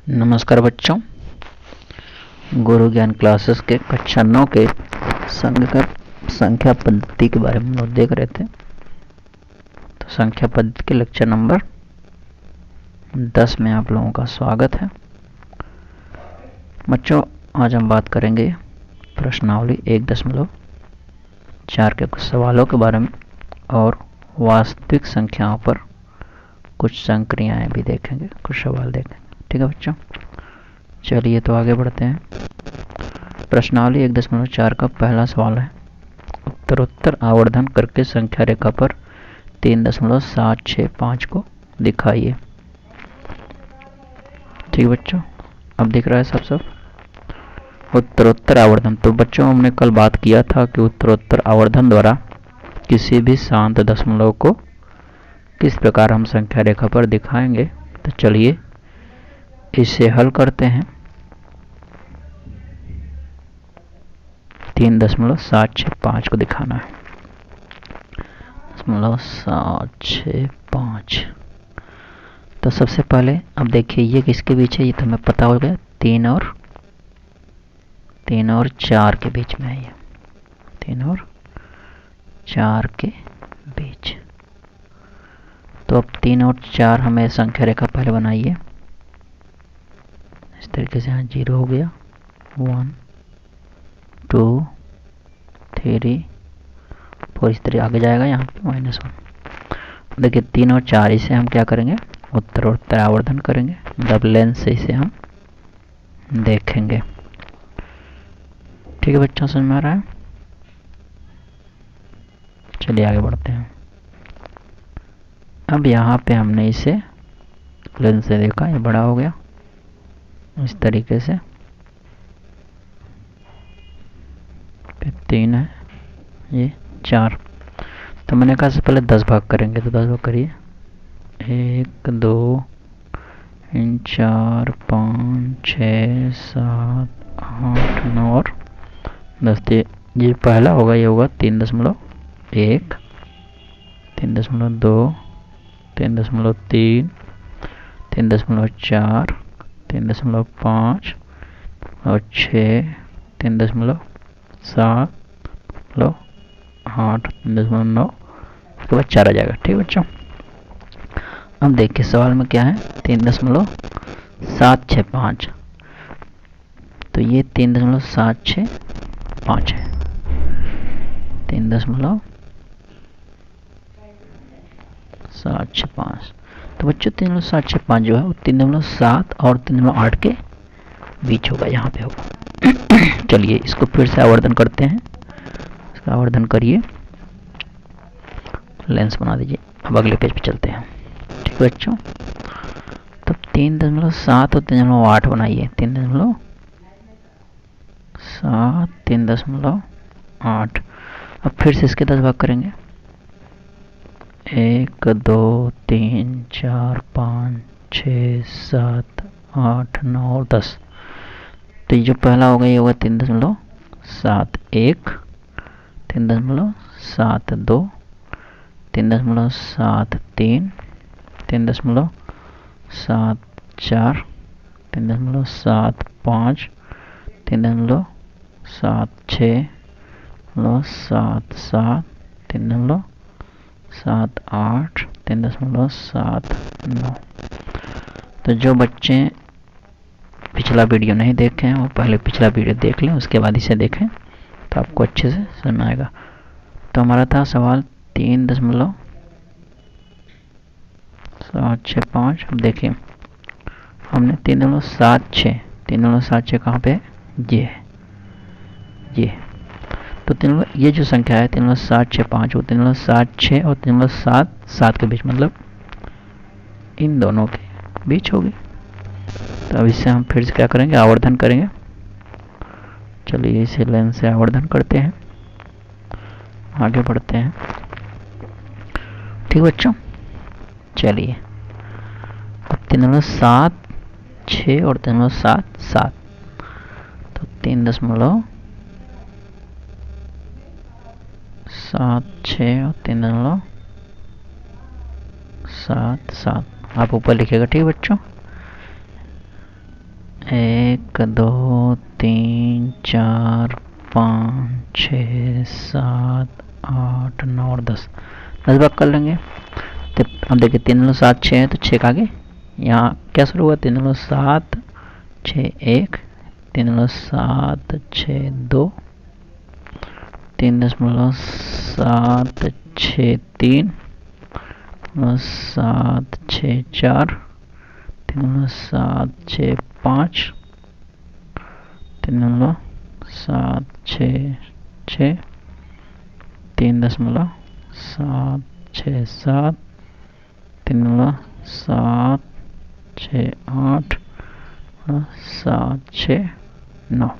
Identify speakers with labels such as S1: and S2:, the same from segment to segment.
S1: नमस्कार बच्चों, गुरु ज्ञान क्लासेस के कक्षा 9 के संख्या पद्धति के बारे में हम लोग देख रहे थे। तो संख्या पद्धति के लेक्चर नंबर 10 में आप लोगों का स्वागत है। बच्चों, आज हम बात करेंगे प्रश्नावली 1.4 के कुछ सवालों के बारे में और वास्तविक संख्याओं पर कुछ संक्रियाएं भी देखेंगे, कुछ सवाल देखेंगे। ठीक है बच्चों, चलिए तो आगे बढ़ते हैं। प्रश्नावली 1.4 का पहला सवाल है, उत्तरोत्तर आवर्धन करके संख्या रेखा पर 3.765 को दिखाइए। ठीक है बच्चों, अब दिख रहा है सब उत्तरोत्तर आवर्धन। तो बच्चों, हमने कल बात किया था कि उत्तरोत्तर आवर्धन द्वारा किसी भी शांत दशमलव को किस प्रकार हम संख्या रेखा पर दिखाएंगे। तो चलिए इसे हल करते हैं। 3.765 को दिखाना है। 765। तो सबसे पहले अब देखिए ये किसके बीच है, ये तो हमें पता हो गया, 3 और 4 के बीच में है। ये 3 और 4 के बीच। तो अब 3 और 4 हमें संख्या रेखा पहले बनाइए। इस तरीके से यहाँ 0 हो गया, 1 2 3 4, इस तरह आगे जाएगा, यहाँ पे -1। देखिए 3 और 4 इसे हम क्या करेंगे, उत्तरोत्तर आवर्धन करेंगे, मतलब लेंस से इसे हम देखेंगे। ठीक है बच्चों, समझ में आ रहा है? चलिए आगे बढ़ते हैं। अब यहाँ पे हमने इसे लेंस से देखा, ये बड़ा हो गया इस तरीके से। फिर 3 है, ये 4। तो मैंने कहा से पहले 10 भाग करेंगे, तो 10 भाग करिए। 1 2 3 4 5 6 7 8 9 और 10। ये पहला होगा, ये होगा 3.1 3.2 3.3 3.4 3.5 और 6 3.7 8 3.9, उसके बाद 4 आ जाएगा। ठीक है बच्चों, अब देखिए सवाल में क्या है, 3.765। तो ये 3.765 है। 3.765। तो बच्चों 3.765 जो है वो 3.7 और 3.8 के बीच होगा, यहाँ पे होगा। चलिए इसको फिर से आवर्धन करते हैं। इसका आवर्धन करिए, लेंस बना दीजिए। अब अगले पेज पे चलते हैं। ठीक है बच्चों, तो 3.7 और 3.8 बनाइए। 3.7 3.8। अब फिर से इसके 10 भाग करेंगे। 1 2 3 4 5 6 7 8 9 और 10। तो ये जो पहला होगा ये होगा 3.71 3.72 3.73 3.74 3.75 3.76 77 3.78 3.79। तो जो बच्चे पिछला वीडियो नहीं देखे हैं वो पहले पिछला वीडियो देख लें, उसके बाद इसे देखें तो आपको अच्छे से समझ आएगा। तो हमारा था सवाल 3.765। अब देखिए हमने 3.76 कहाँ पे, ये तो ये जो संख्या है 3.765 वो 3.76 और 3.77 के बीच, मतलब इन दोनों के बीच होगी। तो अब इससे हम फिर से क्या करेंगे, आवर्धन करेंगे। चलिए इसे लेंस से आवर्धन करते हैं, आगे बढ़ते हैं। ठीक बच्चों, चलिए अब 3.76 और 3.77। तो 3.76 और 3.77 आप ऊपर लिखेगा। ठीक है बच्चों, 1 2 3 4 5 6 7 8 9 और 10 भाग कर लेंगे। तो अब देखिए 3 7 6 है तो 6 का आगे यहाँ क्या शुरू हुआ 3 7 6 1 3 7 6 2 3.7 6 3 7 6 4 3.7 6 5 3.7 6 6 3.7 6 7 3.7 6 8 7 6 9।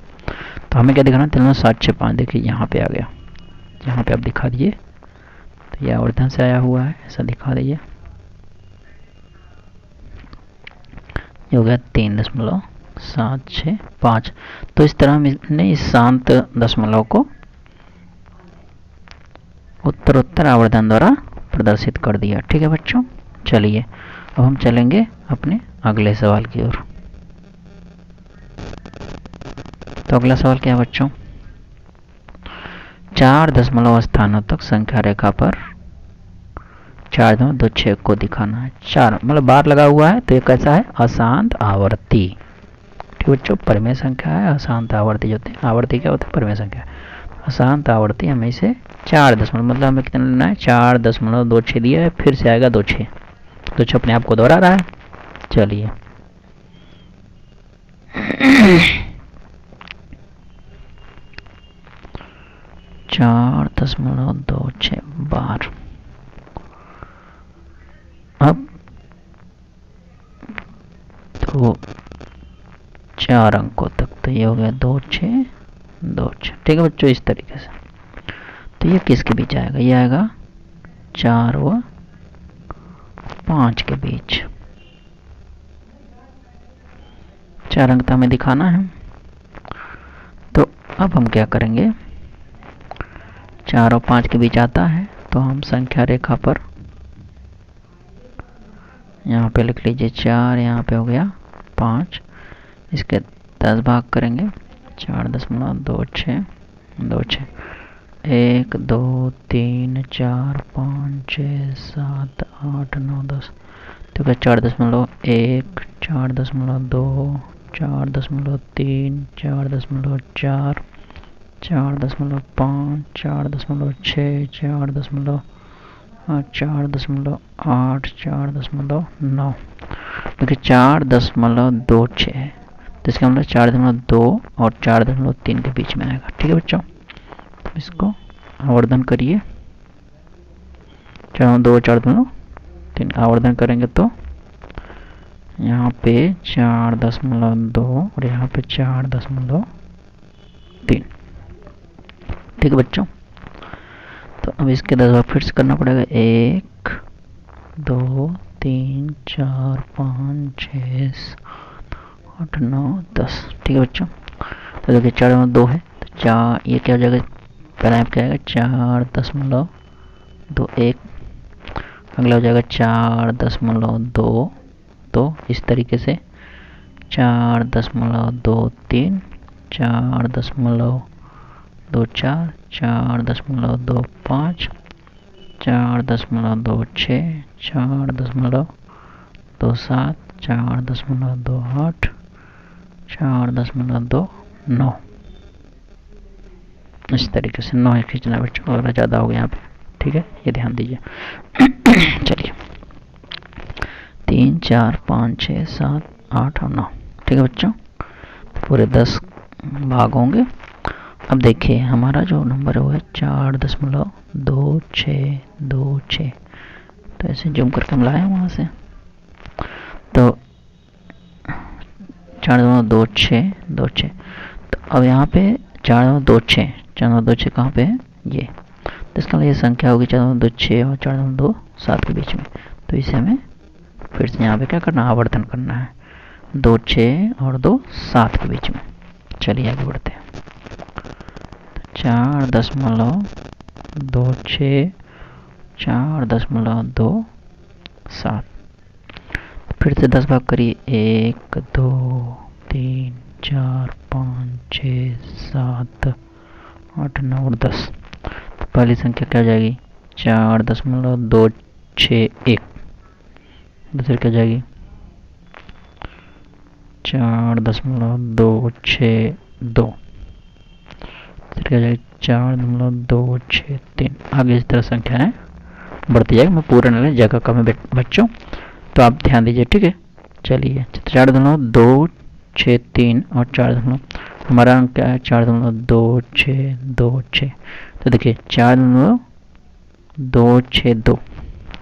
S1: तो हमें क्या दिखाना 3.7 6 5 देखिए यहाँ पे आ गया, यहाँ पे आप दिखा दिए तो यह आवर्धन से आया हुआ है, ऐसा दिखा दीजिए। ये हो गया 3.765। तो इस तरह हमने इस शांत दशमलव को उत्तरोत्तर आवर्धन द्वारा प्रदर्शित कर दिया। ठीक है बच्चों, चलिए अब हम चलेंगे अपने अगले सवाल की ओर। तो अगला सवाल क्या है बच्चों, 4 दशमलव स्थानों तक संख्या रेखा पर 4.26 को दिखाना है। 4 मतलब बार लगा हुआ है तो ये कैसा है, अशांत आवर्ती। ठीक बच्चों, परिमेय संख्या है, अशांत आवर्ती होते हैं। आवर्ती क्या होता है, परिमेय संख्या। अशांत आवर्ती हमें इसे 4 दशमलव मतलब हमें कितना लेना है 4.26 दिया है, फिर से आएगा 26 अपने आप को दोहरा रहा है। चलिए 4.26 बार। अब तो 4 अंकों तक, तो ये हो गया 2 6 2 6। ठीक है बच्चों, इस तरीके से। तो ये किसके बीच आएगा, ये आएगा 4 व 5 के बीच। 4 अंक तो हमें दिखाना है। तो अब हम क्या करेंगे, 4 और 5 के बीच आता है तो हम संख्या रेखा पर यहाँ पे लिख लीजिए 4, यहाँ पे हो गया 5, इसके 10 भाग करेंगे। 4.26 26 1 2 3 4 5 6 7 8 9 10। तो क्या 4.1 4.2 4.3 4.4 4.5 4.6 4.8 4.9। देखिए 4.26 है तो इसका मतलब 4.2 और 4.3 के बीच में आएगा। ठीक है बच्चों, इसको आवर्धन करिए, 4.2 4.3 आवर्धन करेंगे तो यहाँ पे 4.2 और यहाँ पे 4.3। ठीक है बच्चों, तो अब इसके 10 बार फिर से करना पड़ेगा। 1 2 3 4 5 6 7 8 9 10। ठीक है बच्चों, तो देखिए 4.2 है तो 4, ये क्या हो जाएगा, पहला क्या आएगा 4.21, अगला हो जाएगा 4.2, तो इस तरीके से 4.23 4.24 4.25 4.26 4.27 4.28 4.29। इस तरीके से 9 खींचना बच्चों, अगर ज़्यादा हो गया यहाँ पे। ठीक है, ये ध्यान दीजिए। चलिए 3 4 5 6 7 8 और 9। ठीक है बच्चों, पूरे 10 भाग होंगे। अब देखिए हमारा जो नंबर है वो है 4.2626। तो ऐसे जूम करके हम लाए वहाँ से, तो 4.2626। तो अब यहाँ पे 4.26 कहाँ पे है, ये तो इसका मतलब ये संख्या होगी 4.26 और 4.27 के बीच में। तो इसे हमें फिर से यहाँ पे क्या करना, आवर्धन करना है 2 6 और 2 7 के बीच में। चलिए आगे बढ़ते हैं। 4.26 4.27। फिर से 10 भाग करिए, 1 2 3 4 5 6 7 8 9 और 10। पहली संख्या क्या हो जाएगी 4.261। दूसरी क्या जाएगी 4.262। दूसरी क्या जाएगी 4.263। आगे इस तरह संख्याएं बढ़ती जाएगी। मैं पूरा नहीं जगह कम है बच्चों, तो आप ध्यान दीजिए, ठीक है। चलिए 4.263 और 4 हमारा अंक क्या है 4.2626। तो देखिए 4.262,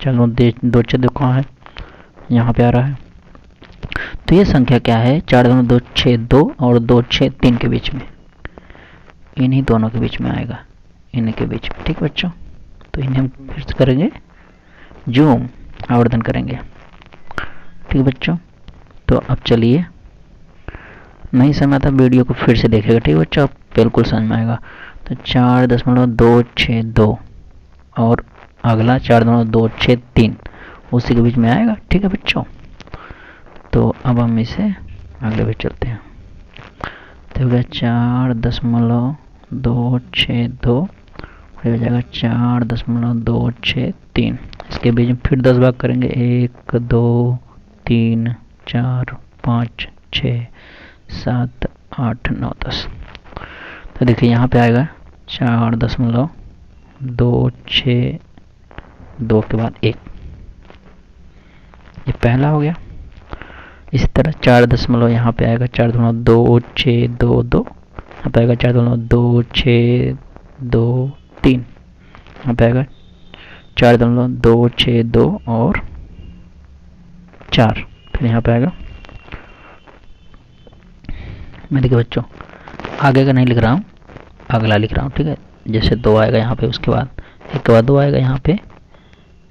S1: चलो 262 कहाँ है, यहाँ पे आ रहा है। तो ये संख्या क्या है 4.262 और 263 के बीच में, इन्हीं दोनों के बीच में आएगा, इन्हीं के बीच में, ठीक बच्चों। तो इन्हें हम फिर से करेंगे जूम, आवर्धन करेंगे, ठीक बच्चों। तो अब चलिए, नहीं समझ था वीडियो को फिर से देखेगा, ठीक बच्चों, अब बिल्कुल समझ में आएगा। तो 4.262 और अगला 4.263 उसी के बीच में आएगा, ठीक है बच्चों। तो अब हम इसे अगले पे चलते हैं। तो हो गया 4.262 हो जाएगा 4.263। इसके बीच में फिर 10 भाग करेंगे, 1 2 3 4 5 6 7 8 9 10। तो देखिए यहाँ पे आएगा 4.262 के बाद 1, ये पहला हो गया। इस तरह 4 यहाँ पे आएगा 4.2622, यहाँ पे आएगा 4.2623, यहाँ पे आएगा 4.262 और 4, फिर यहाँ पे आएगा। मैं देखिए बच्चों आगे का नहीं लिख रहा हूँ, अगला लिख रहा हूँ, ठीक है। जैसे 2 आएगा यहाँ पे, उसके बाद 1 के बाद 2 आएगा यहाँ पे,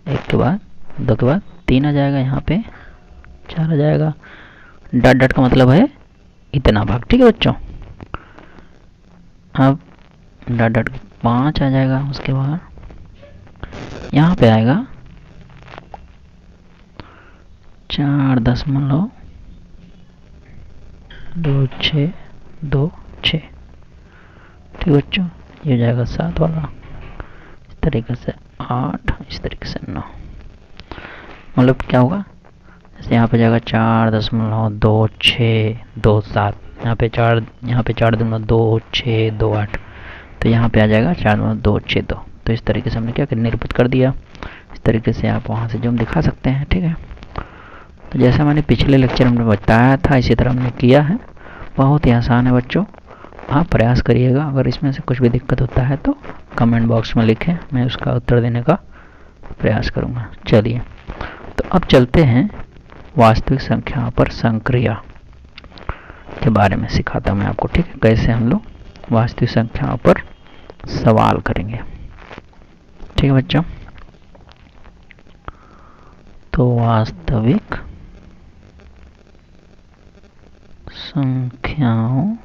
S1: 1 के बाद 2 के बाद 3 आ जाएगा, यहाँ पे 4 आ जाएगा। डॉट डॉट का मतलब है इतना भाग, ठीक है बच्चों। अब डॉट डॉट 5 आ जाएगा, उसके बाद यहाँ पे आएगा 4.2626, ठीक बच्चों। ये हो जाएगा 7 वाला, इस तरीके से 8, इस तरीके से 9। मतलब क्या होगा, जैसे यहाँ पे जाएगा 4.2627, यहाँ पे 4.2628, तो यहाँ पे आ जाएगा 4.262। तो इस तरीके से हमने क्या निरूपित कर दिया। इस तरीके से आप वहाँ से जूम दिखा सकते हैं, ठीक है। तो जैसा मैंने पिछले लेक्चर में बताया था, इसी तरह हमने किया है। बहुत ही आसान है बच्चों, आप प्रयास करिएगा। अगर इसमें से कुछ भी दिक्कत होता है तो कमेंट बॉक्स में लिखें, मैं उसका उत्तर देने का प्रयास करूँगा। चलिए तो अब चलते हैं वास्तविक संख्याओं पर संक्रिया के बारे में सिखाता हूँ मैं आपको, ठीक है। कैसे हम लोग वास्तविक संख्याओं पर सवाल करेंगे, ठीक है बच्चों। तो वास्तविक संख्याओं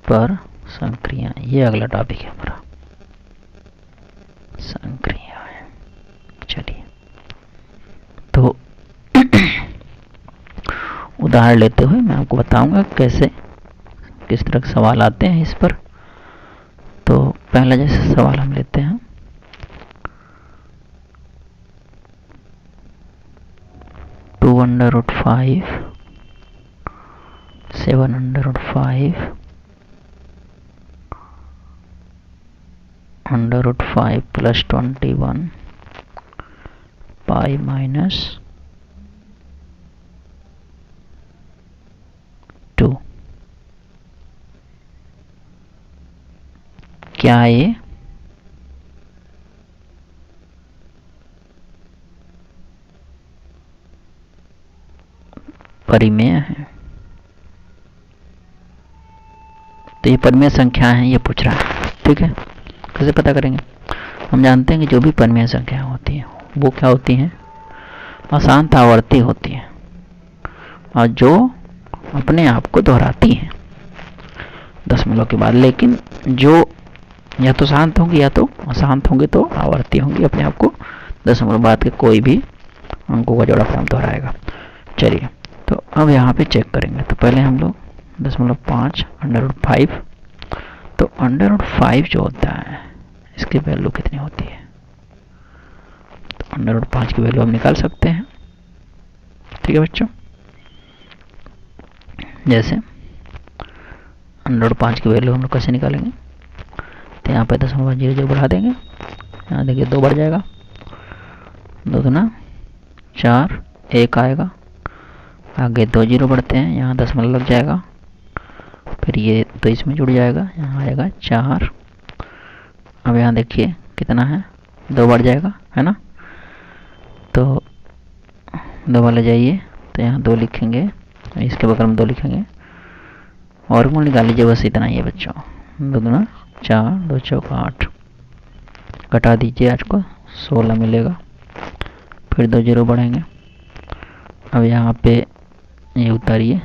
S1: पर संक्रिया, ये अगला टॉपिक है हमारा, संक्रिया है। चलिए तो उदाहरण लेते हुए मैं आपको बताऊंगा कैसे किस तरह के सवाल आते हैं इस पर। तो पहला जैसे सवाल हम लेते हैं, 2/5 7/5 √5 plus 21 pi minus 2। क्या ये परिमेय है? तो ये परिमेय संख्या है, ये पूछ रहा है, ठीक है। कैसे पता करेंगे? हम जानते हैं कि जो भी परिमेय संख्या होती है वो क्या होती हैं, अशांत आवर्ती होती हैं, और जो अपने आप को दोहराती हैं दशमलव के बाद। लेकिन जो या तो शांत होंगी या तो अशांत होंगी, तो आवर्ती होंगी, अपने आप को दशमलव बाद के कोई भी अंकों का जोड़ा क्रम दोहराएगा। चलिए तो अब यहाँ पे चेक करेंगे। तो पहले हम लोग 0.5 √5, तो √5 जो होता है इसकी वैल्यू कितनी होती है, तो √5 की वैल्यू हम निकाल सकते हैं। ठीक है बच्चों, जैसे √5 की वैल्यू हम लोग कैसे निकालेंगे, तो यहाँ पे 0.00 बढ़ा देंगे, यहाँ देखिए 2 बढ़ जाएगा, 2 दूना 4, 1 आएगा, आगे 2 0 बढ़ते हैं, यहाँ दशमलव लग जाएगा, फिर ये तो इसमें जुड़ जाएगा, यहाँ आएगा 4। अब यहाँ देखिए कितना है, 2 बढ़ जाएगा, है ना, तो 2 वाले जाइए, तो यहाँ 2 लिखेंगे, इसके बगल में 2 लिखेंगे, और मूल निकाल लीजिए, बस इतना ही है बच्चों। 2 दूना 4, 2 चौक 8, घटा दीजिए 8 को, 16 मिलेगा, फिर 2 0 बढ़ेंगे। अब यहाँ पे ये उतारिए,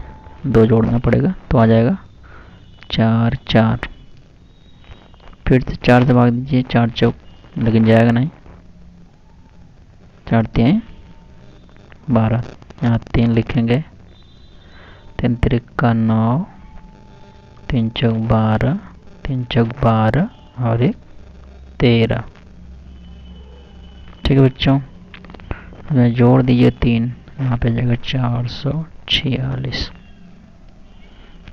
S1: 2 जोड़ना पड़ेगा, तो आ जाएगा 4 4, फिर से 4 से भाग दीजिए, 4 चौक, लेकिन जाएगा नहीं, 4 3 12, यहाँ 3 लिखेंगे, 3 3 9, 3 चौक 12, 3 चौक 12 और 1 13। ठीक है बच्चों, हमें जोड़ दीजिए 3, यहाँ पे जाएगा 446,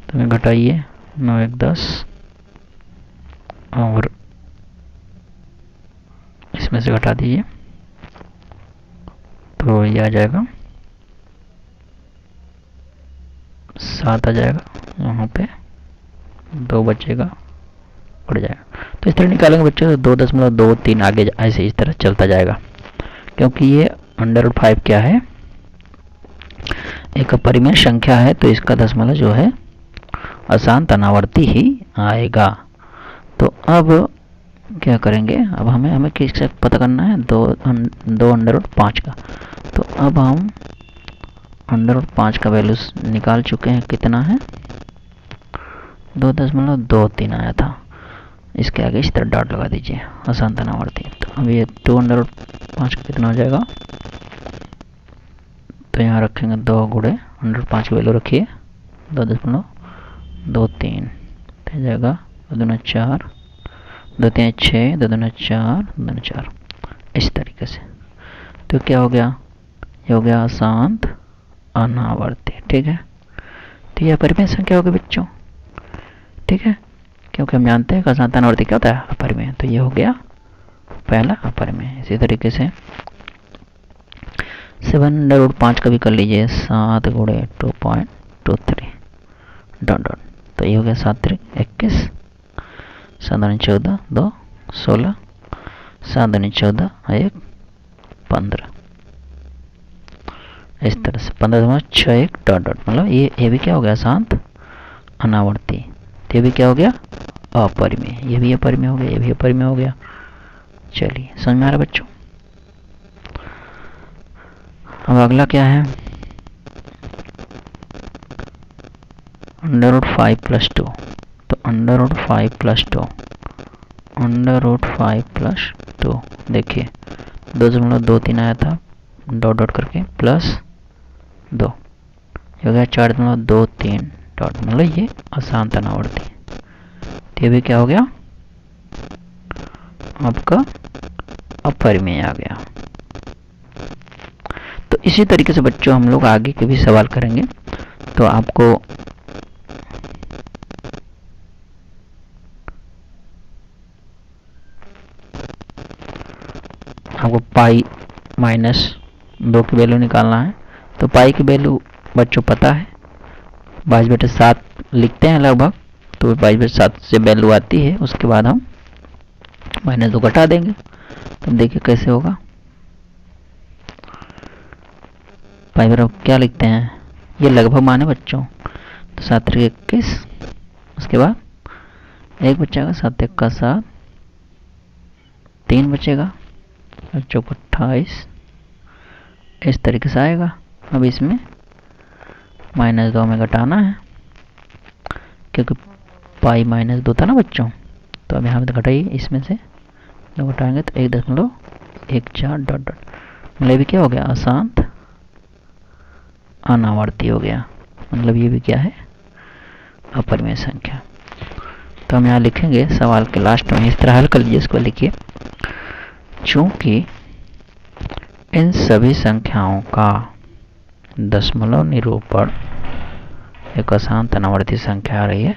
S1: तो मैं घटाइए 9 1 10, और इसमें से घटा दीजिए, तो ये आ जाएगा 7 आ जाएगा, यहाँ पे 2 बचेगा, बढ़ जाएगा। तो इस तरह निकालेंगे बच्चों, 2.23 आगे ऐसे इस तरह चलता जाएगा, क्योंकि ये √5 क्या है, एक अपरिमेय संख्या है, तो इसका दशमलव जो है अशांत अनावर्ती ही आएगा। तो अब क्या करेंगे, अब हमें किससे पता करना है, 2 √5 का। तो अब हम √5 का वैल्यू निकाल चुके हैं, कितना है, 2.23 आया था, इसके आगे इस तरह डॉट लगा दीजिए, अशांत अनावर्ती। तो अब ये 2 √5 का कितना हो जाएगा, तो यहाँ रखेंगे 2 गुणे √5 की वैल्यू रखिए 2.23, तो जाएगा 2 दूना 4, 2 3 6, 2 दूना 4, 2 दूना 4, इस तरीके से। तो क्या हो गया, ये हो गया अशांत अनावर्ती। ठीक है, तो यह अपरिमेय संख्या होगी बच्चों। ठीक है, क्योंकि हम जानते हैं कि अशांत अनावर्ती क्या होता है, अपरिमेय। तो ये हो गया पहला अपरिमेय। इसी तरीके से 7 √5 का भी कर लीजिए, 7 गुणे 2.23 डॉट डॉट, तो ये हो गया 7 3 21, 7 2 14, 2 16, 7 2 14, 1 15, इस तरह से 15.61 डॉट डॉट, मतलब ये भी क्या हो गया, शांत अनावर्ती। ये भी क्या हो गया, अपरिमेय। ये भी अपरिमेय हो गया, ये भी अपरिमेय हो गया। चलिए, समझ में आ रहा बच्चों। अब अगला क्या है, √5 + 2। तो √5 + 2, √5 + 2, देखिए 2.23 आया था, डॉट डॉट करके प्लस 2, हो गया 4.23 डॉट, मतलब ये अशांत अनावर्ती। ये भी क्या हो गया, आपका अपरिमेय आ गया। तो इसी तरीके से बच्चों हम लोग आगे के भी सवाल करेंगे। तो आपको पाई -2 की वैल्यू निकालना है। तो पाई की वैल्यू बच्चों पता है, 22/7 लिखते हैं लगभग, तो 22/7 से वैल्यू आती है, उसके बाद हम -2 घटा देंगे। तो देखिए कैसे होगा, पाई बराबर क्या लिखते हैं, ये लगभग माने बच्चों, तो 7 3 21, उसके बाद 1 बचेगा, 7 1 का 7, 3 बचेगा, 4 28, इस तरीके से आएगा। अब इसमें -2 में घटाना है, क्योंकि पाई -2 था ना बच्चों। तो अब यहाँ पे घटाइए, इसमें से 2 घटाएंगे तो 1.14 डॉट डॉट, मतलब भी क्या हो गया, अशांत अनावर्ती हो गया, मतलब ये भी क्या है, अपरिमेय संख्या। तो हम यहाँ लिखेंगे सवाल के लास्ट में, इस तरह हल कर लीजिए, इसको लिखिए, चूंकि इन सभी संख्याओं का दशमलव निरूपण एक अशांत अनावर्ती संख्या आ रही है,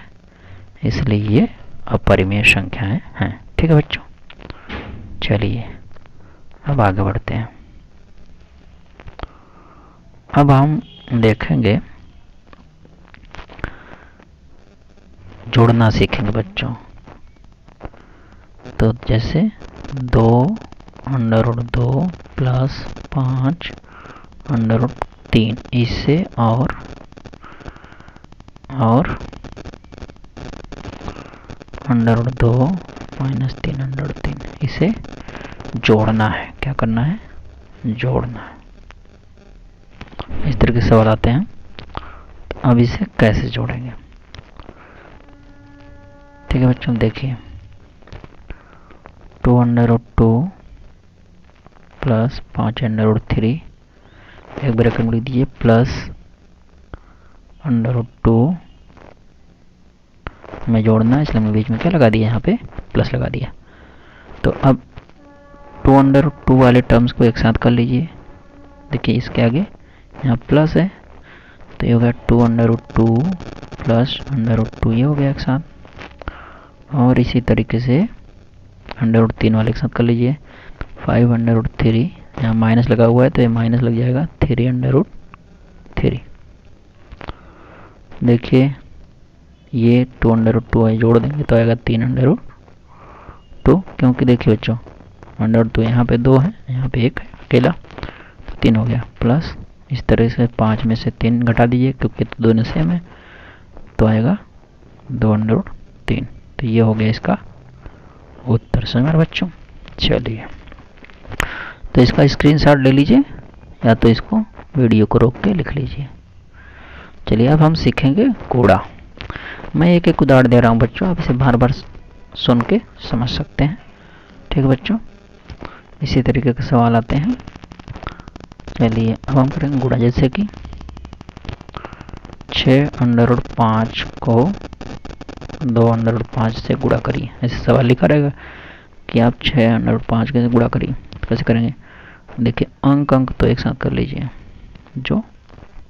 S1: इसलिए ये अपरिमेय संख्याएं हैं। ठीक है बच्चों, चलिए अब आगे बढ़ते हैं। अब हम देखेंगे, जोड़ना सीखेंगे बच्चों। तो जैसे 2√2 प्लस 5√3, इससे और √2 माइनस 3√3, इसे जोड़ना है। क्या करना है, जोड़ना है। इस तरह के सवाल आते हैं। अब इसे कैसे जोड़ेंगे, ठीक है बच्चों, देखिए 2√2 प्लस 5√3, एक ब्रैकेट में लिख दीजिए, प्लस √2 में जोड़ना है, इसलिए मैं बीच में क्या लगा दिया, यहाँ पे प्लस लगा दिया। तो अब 2√2 वाले टर्म्स को एक साथ कर लीजिए। देखिए इसके आगे यहाँ प्लस है, तो ये हो गया 2√2 प्लस √2, ये हो गया एक साथ। और इसी तरीके से √3 वाले एक साथ कर लीजिए। 5√3, यहाँ माइनस लगा हुआ है तो ये माइनस लग जाएगा 3√3। देखिए ये 2√2 जोड़ देंगे तो आएगा 3√2, क्योंकि देखिए बच्चों √2 यहाँ पे 2 है, यहाँ पे 1 है अकेला, तो 3 हो गया। प्लस इस तरह से 5 में से 3 घटा दीजिए, क्योंकि तो दोनों सेम है, तो आएगा 2√3। तो ये हो गया इसका उत्तर। समझ बच्चों, चलिए तो इसका स्क्रीनशॉट ले लीजिए, या तो इसको वीडियो को रोक के लिख लीजिए। चलिए अब हम सीखेंगे गुणा। मैं एक एक उदाहरण दे रहा हूँ बच्चों, आप इसे बार बार सुन के समझ सकते हैं। ठीक है बच्चों, इसी तरीके के सवाल आते हैं। चलिए अब हम करेंगे गुणा। जैसे कि 6√5 को 2√5 से गुणा करिए, ऐसे सवाल लिखा रहेगा कि आप 6√5 कैसे गुणा करिए। कैसे करेंगे, देखिए अंक तो एक साथ कर लीजिए, जो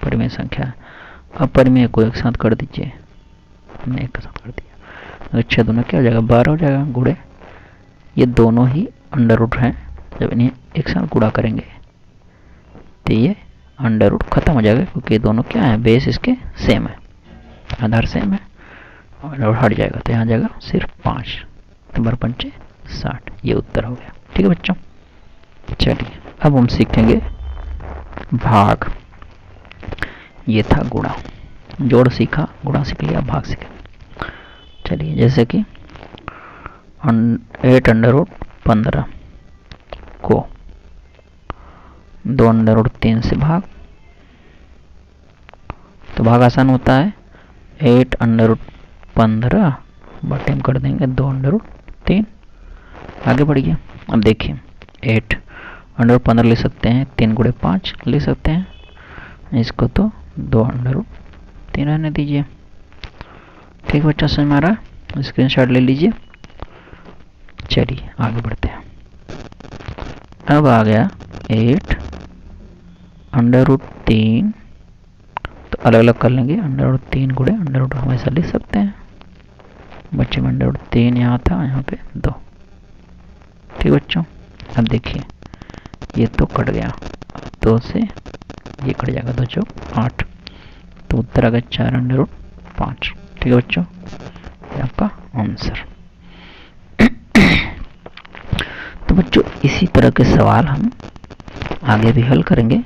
S1: परिमेय संख्या है। अपरिमेय को एक साथ कर दीजिए, हमने एक साथ कर दिया। अगर 6 दोनों क्या हो जाएगा, 12 हो जाएगा। गुणे ये दोनों ही अंडर हैं, जब इन्हें एक साथ गुणा करेंगे तो ये अंडर खत्म हो जाएगा, क्योंकि दोनों क्या है, बेस इसके सेम है, आधार सेम है, और हट जाएगा तो यहाँ जाएगा सिर्फ 5, तो 12×5 = 60। ये उत्तर हो गया। ठीक है बच्चों, चलिए अब हम सीखेंगे भाग। ये था गुणा, जोड़ सीखा, गुणा सीख लिया, भाग सीखा। चलिए जैसे कि 8√15 को 2√3 से भाग, तो भाग आसान होता है। 8√15 बटे में कर देंगे 2√3। आगे बढ़िए, अब देखिए 8√15 ले सकते हैं, 3 × 5 ले सकते हैं, इसको तो 2√3 रहने दीजिए। ठीक बच्चा, समझ में आ रहा है, स्क्रीनशॉट ले लीजिए। चलिए आगे बढ़ते हैं। अब आ गया 8√3, तो अलग अलग कर लेंगे। √3 × √2 हमेशा लिख सकते हैं, बच्चे में √3 यहाँ था, यहाँ पे 2। ठीक बच्चों, अब देखिए ये तो कट गया, 2 से ये कट जाएगा, 2 × 8, तो उत्तर आ गया 4√5। ठीक है बच्चों, ये आपका आंसर। तो बच्चों इसी तरह के सवाल हम आगे भी हल करेंगे।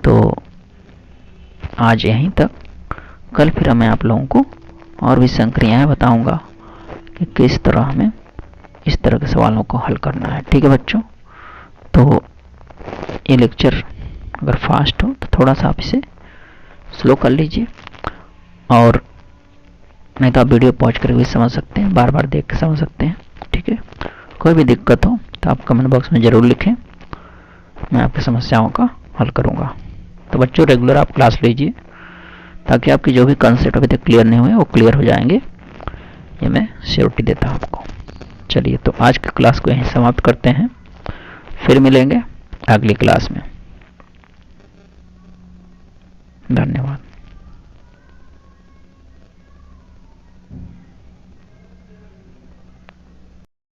S1: तो आज यहीं तक, कल फिर मैं आप लोगों को और भी संक्रियाएं बताऊंगा कि किस तरह हमें इस तरह के सवालों को हल करना है। ठीक है बच्चों, तो ये लेक्चर अगर फास्ट हो तो थोड़ा सा आप इसे स्लो कर लीजिए, और नहीं तो आप वीडियो पॉज करके भी समझ सकते हैं, बार बार देख के समझ सकते हैं। ठीक है, कोई भी दिक्कत हो तो आप कमेंट बॉक्स में ज़रूर लिखें, मैं आपकी समस्याओं का हल करूँगा। तो बच्चों रेगुलर आप क्लास लीजिए ताकि आपके जो भी कंसेप्ट अभी तक क्लियर नहीं हुए वो क्लियर हो जाएंगे, ये मैं श्योरिटी देता हूँ आपको। चलिए तो आज की क्लास को यहीं समाप्त करते हैं, फिर मिलेंगे अगली क्लास में। धन्यवाद।